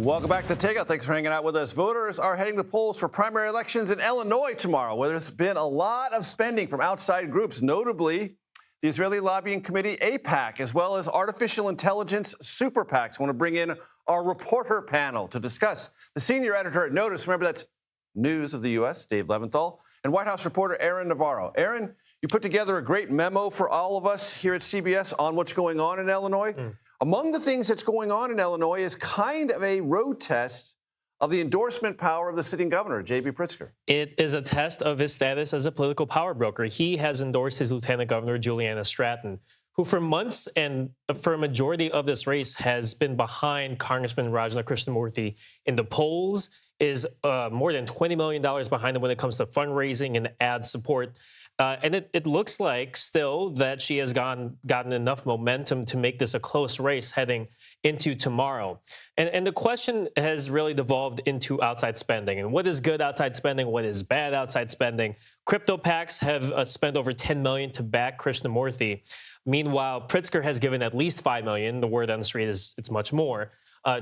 Welcome back to Takeout. Thanks for hanging out with us. Voters are heading to the polls for primary elections in Illinois tomorrow, where there's been a lot of spending from outside groups, notably the Israeli lobbying committee AIPAC, as well as artificial intelligence super PACs. I want to bring in our reporter panel to discuss. The senior editor at NOTUS, remember that's News of the U.S., Dave Levinthal, and White House reporter Aaron Navarro. Aaron, you put together a great memo for all of us here at CBS on what's going on in Illinois. Among the things that's going on in Illinois is kind of a road test of the endorsement power of the sitting governor, J.B. Pritzker. It is a test of his status as a political power broker. He has endorsed his lieutenant governor, Juliana Stratton, who for months and for a majority of this race has been behind Congressman Rajna Krishnamurthy in the polls, is more than $20 million behind him when it comes to fundraising and ad support. And it looks like still that she has gotten enough momentum to make this a close race heading into tomorrow. And the question has really devolved into outside spending. And what is good outside spending? What is bad outside spending? Crypto PACs have spent over $10 million to back Krishnamurthy. Meanwhile, Pritzker has given at least $5 million. The word on the street is it's much more.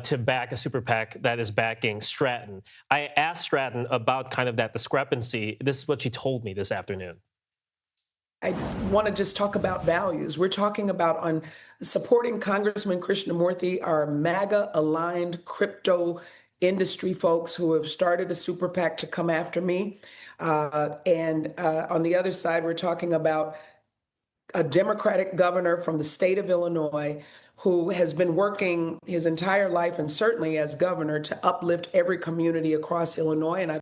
To back a super PAC that is backing Stratton. I asked Stratton about kind of that discrepancy. This is what she told me this afternoon. I want to just talk about values. We're talking about on supporting Congressman Krishnamurthy, our MAGA-aligned crypto industry folks who have started a super PAC to come after me. And on the other side, we're talking about a Democratic governor from the state of Illinois who has been working his entire life and certainly as governor to uplift every community across Illinois. And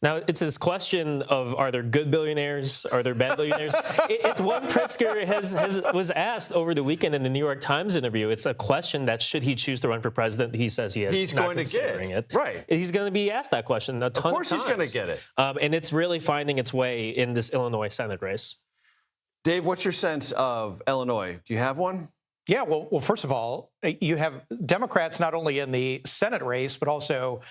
Now, it's this question of, are there good billionaires? Are there bad billionaires? It's one Pritzker was asked over the weekend in the New York Times interview. It's a question that should he choose to run for president, he says he is He's not going considering to get it. Right. He's going to be asked that question a ton of times. Of course he's going to get it. And it's really finding its way in this Illinois Senate race. Dave, what's your sense of Illinois? Do you have one? Yeah, well, first of all, you have Democrats not only in the Senate race, but also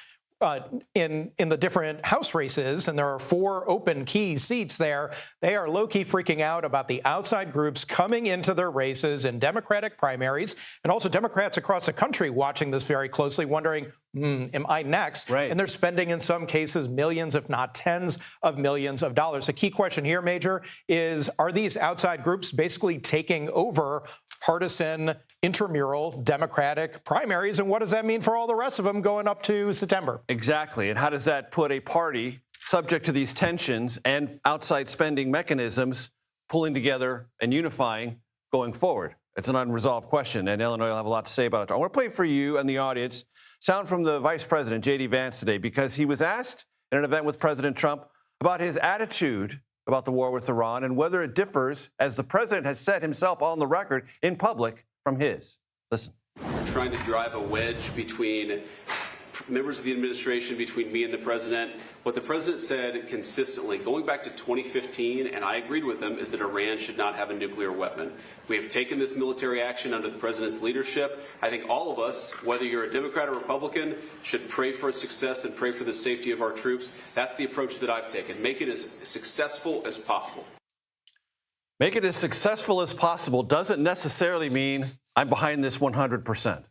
in the different House races, and there are 4 open key seats there. They are low-key freaking out about the outside groups coming into their races in Democratic primaries, and also Democrats across the country watching this very closely, wondering, am I next? Right. And they're spending, in some cases, millions, if not tens of millions of dollars. The key question here, Major, is are these outside groups basically taking over partisan intramural Democratic primaries, and what does that mean for all the rest of them going up to September? Exactly. And how does that put a party subject to these tensions and outside spending mechanisms pulling together and unifying going forward? It's an unresolved question, and Illinois will have a lot to say about it. I want to play for you and the audience sound from the Vice President, J.D. Vance, today, because he was asked in an event with President Trump about his attitude about the war with Iran and whether it differs, as the president has said himself on the record in public, from his. Listen. We're trying to drive a wedge between members of the administration, between me and the president. What the president said consistently, going back to 2015, and I agreed with him, is that Iran should not have a nuclear weapon. We have taken this military action under the president's leadership. I think all of us, whether you're a Democrat or Republican, should pray for its success and pray for the safety of our troops. That's the approach that I've taken. Make it as successful as possible. Make it as successful as possible doesn't necessarily mean I'm behind this 100%.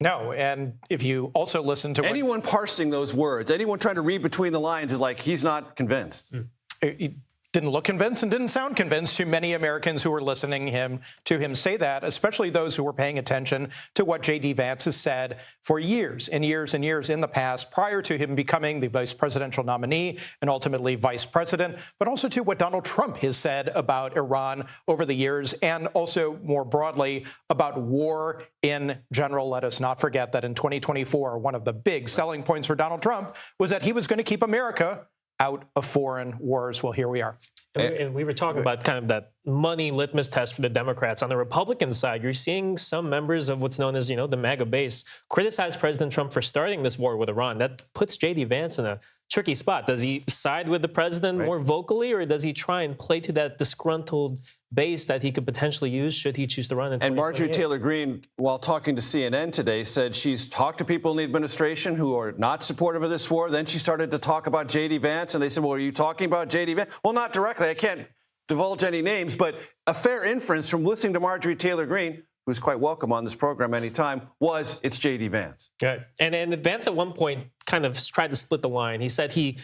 No, and if you also listen to anyone parsing those words, anyone trying to read between the lines is like, he's not convinced. He didn't look convinced and didn't sound convinced to many Americans who were listening to him say that, especially those who were paying attention to what J.D. Vance has said for years and years and years in the past, prior to him becoming the vice presidential nominee and ultimately vice president, but also to what Donald Trump has said about Iran over the years and also more broadly about war in general. Let us not forget that in 2024, one of the big selling points for Donald Trump was that he was going to keep America out of foreign wars. Well, here we are. And we were talking about kind of that money litmus test for the Democrats. On the Republican side, you're seeing some members of what's known as, the MAGA base criticize President Trump for starting this war with Iran. That puts J.D. Vance in a tricky spot. Does he side with the president more vocally, or does he try and play to that disgruntled base that he could potentially use should he choose to run in 2028? And Marjorie Taylor Greene, while talking to CNN today, said she's talked to people in the administration who are not supportive of this war. Then she started to talk about J.D. Vance, and they said, well, are you talking about J.D. Vance? Well, not directly. I can't divulge any names, but a fair inference from listening to Marjorie Taylor Greene, who's quite welcome on this program anytime, was it's J.D. Vance. Right. And Vance at one point kind of tried to split the line. He said he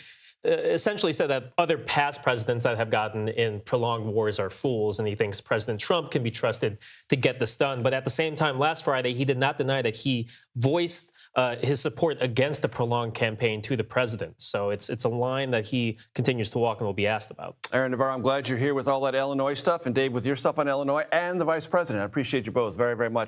essentially said that other past presidents that have gotten in prolonged wars are fools, and he thinks President Trump can be trusted to get this done. But at the same time, last Friday, he did not deny that he voiced his support against the prolonged campaign to the president. So it's a line that he continues to walk and will be asked about. Aaron Navarro, I'm glad you're here with all that Illinois stuff, and Dave with your stuff on Illinois and the vice president. I appreciate you both very, very much.